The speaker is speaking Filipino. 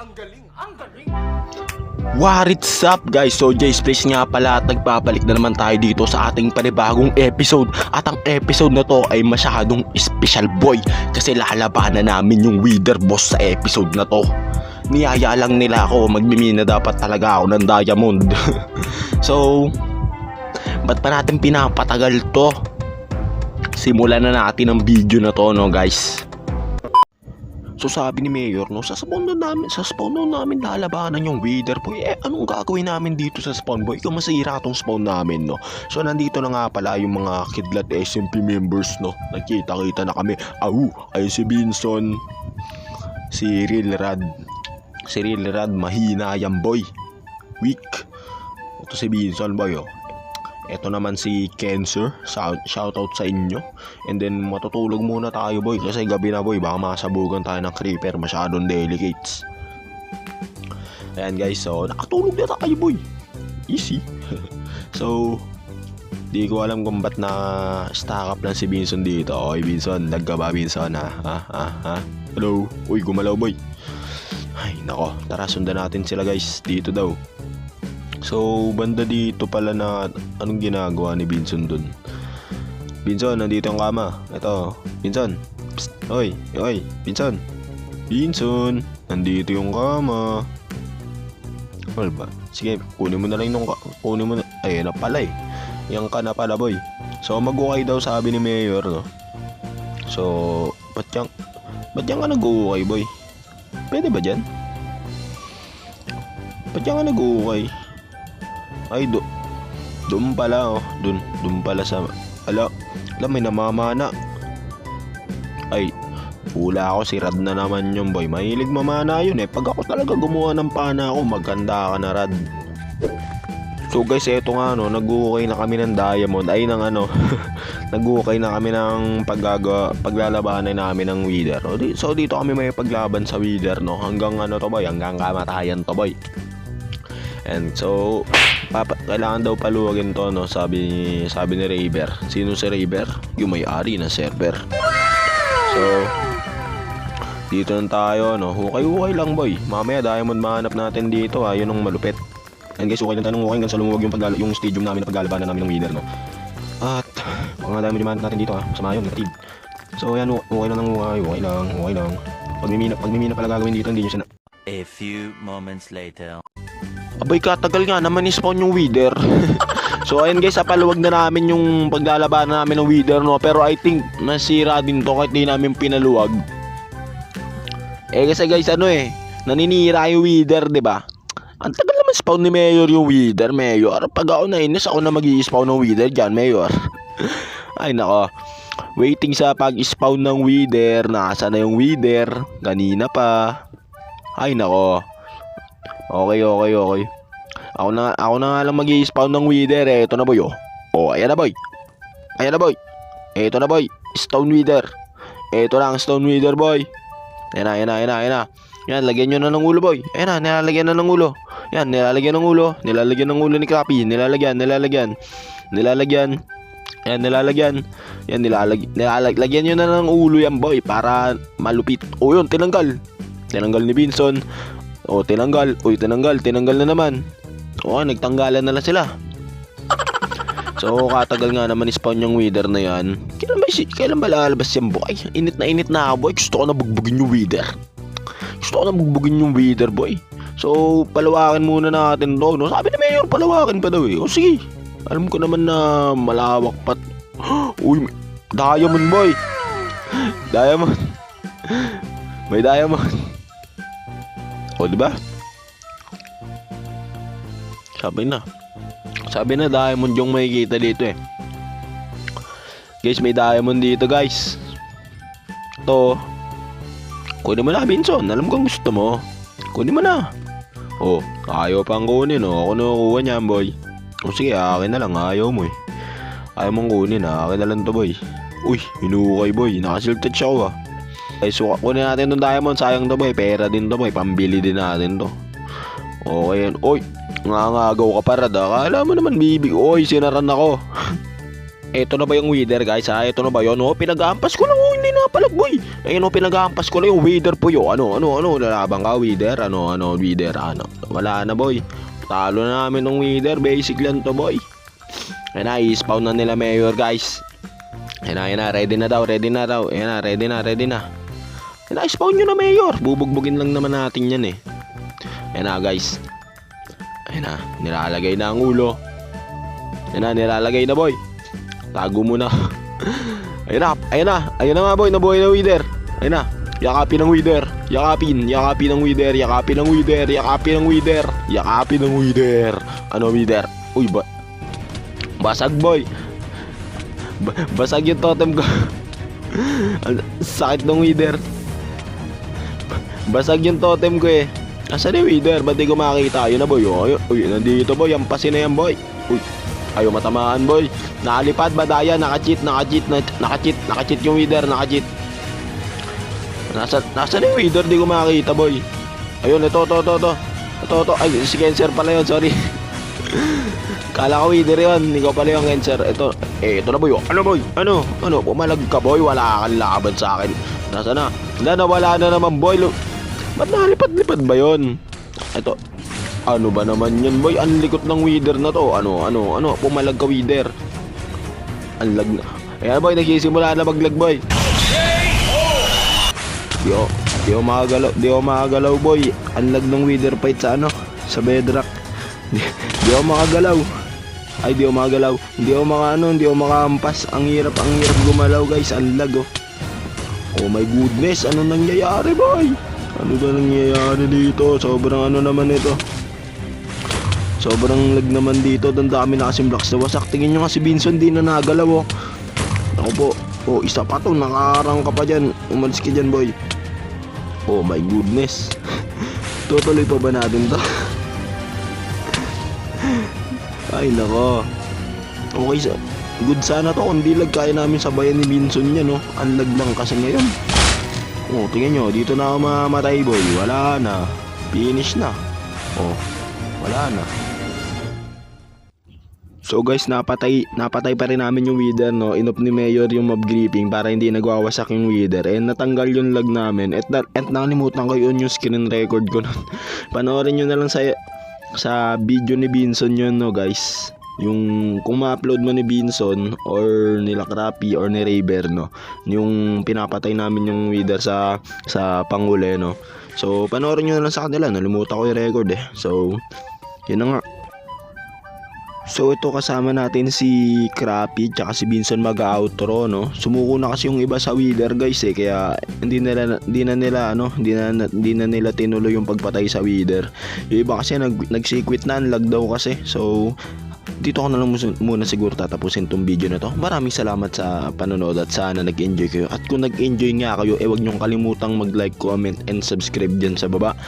Ang galing! Ang galing! What's up guys? So Jay's Place nga pala at nagpapalik na naman tayo dito sa ating panibagong episode. At ang episode na to ay masyadong special boy, kasi lalabanan namin yung Wither Boss sa episode na to. Niyaya lang nila ako, magmimina dapat talaga ako ng diamond. So ba't pa natin pinapatagal to? Simulan na natin ang video na to, no guys. So sabi ni Mayor, no, sa spawn namin lalabanan yung Wither Boy. Anong gagawin namin dito sa spawn boy kung masira tong spawn namin, no? So nandito na nga pala yung mga Kidlat SMP members, no. Nagkita-kita na kami. Ay si Binson, si Real Rad, mahina yan boy, weak. Ito si Binson boy, oh. Ito naman si Cancer, shoutout sa inyo. And then matutulog muna tayo boy, kasi gabi na boy, baka masabugan tayo ng creeper, masyadong delicates. Ayan guys, so nakatulog na tayo boy, easy. So di ko alam kung ba't na stack up lang si Binson dito. Oy Binson, nagka ba Binson ha? Hello, uy gumalaw boy. Ay nako, tara sundan natin sila guys, dito daw. So banda dito pala na anong ginagawa ni Binson dun. Binson, nandito ang kama. Ito, Binson. Psst, oy, Binson. Binson, nandito yung kama. Wala ba? Sige, kunin mo na lang nung kunin mo na. Ayun na pala eh. Yang ka na pala boy. So mag-ukay daw sabi ni Mayor, no. So ba't yan ka nag-uukay boy? Pwede ba dyan? Ba't yan ka nag-uukay? Ay, doon pala, oh. Doon pala sa... Ala, may namamana. Ay, hula ako, si Rad na naman yun, boy. Mahilig mamana yun, eh. Pag ako talaga gumawa ng pana ako, maganda ka na, Rad. So, guys, eto nga, no, nag-uukay na kami ng diamond. Ay, ng ano, nag-uukay na kami ng paglalabanan namin ng Wither. So, dito kami may paglaban sa Wither, no. Hanggang ano to, boy, hanggang kamatayan to, boy. And so kailangan daw paluwagin to, no, sabi ni Raver. Sino si Raver? Yung may-ari ng server. So dito na tayo, no. Hukay lang boy. Mamaya diamond mahanap natin dito, yun ang malupit. And guys, hukay lang tayo ng hukay hanggang sa lumuwag yung stadium namin na paglalabanan namin ng Wither, no. At mga diamond mahanap natin dito, masama yun, native. So ayan, hukay lang ng hukay lang. Pagmimina pala gagawin dito, hindi nyo siya na. A few moments later. Abay, katagal nga naman i-spawn yung Wither. So ayun guys, paluwag na namin yung paglalabanan namin ng Wither, no. Pero I think nasira din to kahit di namin pinaluwag. Kasi guys, naninira yung Wither, diba? Ang tagal naman spawn ni Mayor yung Wither, Mayor. Pag ako nainis, ako na mag-i-spawn ng Wither dyan, Mayor. Ay nako, waiting sa pag-spawn ng Wither. Nasaan na yung Wither? Kanina pa. Ay nako. Okay. Ako na nga lang mag-i-spawn ng Wither, eh. Ito na boy, oh. Ayan na boy. Ito na boy. Stone Wither. Ito lang, Stone Wither boy. Ayan na. Yan, lagyan nyo na ng ulo boy. Ayan na, nilalagyan na ng ulo. Yan, nilalagyan ng ulo ni Crappy. Nilalagyan. Ayan, nilalagyan. Yan, lagyan nyo na ng ulo yan boy, para malupit. Yun, tinanggal ni Binson. Tinanggal na naman. Nagtanggalan na lang sila. So katagal nga naman spawn yung Wither na yan. Kailan ba lalabas yan boy? Init na boy. Gusto ko na bugbugin yung Wither boy. So palawakin muna natin to, no? Sabi ni Mayor palawakin pa daw eh. Sige, alam ko naman na malawak pat. Uy, diamond boy. May diamond. Diba? Sabi na diamond yung makikita dito eh. Guys, may diamond dito guys. Ito. Kunin mo na Binson, alam kong gusto mo. Kunin mo na. Ayaw pang kunin, ako nakukuha niyan boy. Sige, akin na lang, ayaw mo eh. Ayaw mong kunin, akin na lang to boy. Uy, hinukay boy, nakasilk touch ako So kunin natin itong diamond, sayang to boy, pera din to boy, pambili din natin to. Okay yan. Ngangagaw ka pa Rad, akala mo naman bibig. Sinaran ako. eto na ba yung wither guys ha? Eto na ba yun? Oh, pinag-aampas ko lang oh, hindi napalag boy. Ayun oh, pinag-aampas ko lang yung wither po yo. Ano, lalabang ka wither? Ano, wither? Ano? Wala na boy. Talo na namin ng wither. Basic lang to boy. Ayun na, i-spawn na nila mayor guys. Ayun na, ready na daw. Ayun na, ready na. Ayun na, spawn nyo na mayor. Bubugbugin lang naman natin yan eh. Ayun na guys. Ayun na, nilalagay na ang ulo. Ayun na, nilalagay na boy. Tago mo na. Ayun na nga boy, nabuhay na wither. Ayun na, yakapin ng wither. Yakapin ng wither. Ano wither? Uy, basag boy. Basag yung totem ko. Sakit ng wither. Basag yung totem ko eh. Asan yung wither? Ba't di ko makakita? Ayun na boy. Uy, nandito boy. Yampasin na yan boy. Uy, ayaw matamaan boy. Nakalipad badaya. Naka-cheat yung wither. Nasaan yung wither? Di ko makakita boy. Ayun, ito. Ay, si Cancer pala yun. Sorry. Kala ko wither yun. Ikaw pala yung Cancer. Ito na boy. Ano boy? Ano? Pumalag ka boy. Wala kang laban sa akin. Nasaan na? Wala na naman boy. Ba't nakalipad-lipad ba yun? Ito. Ano ba naman yun boy? Ang likot ng wither na to. Ano? Pumalag ka wither. Ang lag na. Ayan boy, nagsisimula na maglag boy. Di ako makagalaw boy. Ang lag ng wither fight sa sa bedrock. Di ako makagalaw. Ay, di ako makagalaw. Hindi ako makahampas. Ang hirap gumalaw guys. Ang lag oh. Oh my goodness, ano nangyayari boy? Ano ba nangyayari dito? Sobrang naman ito. Sobrang lag naman dito. Ang dami na kasing blocks na wasak. Tingin nyo nga si Vinson, di na nagalaw oh. Ako po. Oh, isa pa to. Nakaarang ka pa dyan. Umalis ka dyan boy. Oh my goodness. Tutuloy pa ba natin to? Ay nako. Okay, good sana to kung di lag kaya namin sabayan ni Vinson yan no. Ang lag lang kasi ngayon. Oh, tingnan nyo, dito na ako mamatay boy. Wala na. Finish na. Oh, wala na. So guys, napatay pa rin namin yung wither no. Inop ni Mayor yung mob gripping para hindi nagwawasak yung wither. And natanggal yung lag namin. At nakalimutan ko yun yung screen record ko nun. Panoorin nyo na lang sa video ni Vinson yun no guys. Yung kung ma-upload mo ni Vinson or nila Crappy or ni Raver no, yung pinapatay namin yung wither sa panghuli no. So panoorin nyo na lang sa kanila, nalimutan ko yung record eh. So yun na nga. So ito kasama natin si Crappy tsaka si Vinson mag-outro no. Sumuko na kasi yung iba sa wither guys eh, kaya hindi na nila tinuloy yung pagpatay sa wither. Yung iba kasi nag-secret na, lag daw kasi. So dito ko na lang muna siguro tatapusin tong video na to. Maraming salamat sa panonood at sana nag-enjoy kayo. At kung nag-enjoy nga kayo, huwag nyong kalimutang mag-like, comment, and subscribe dyan sa baba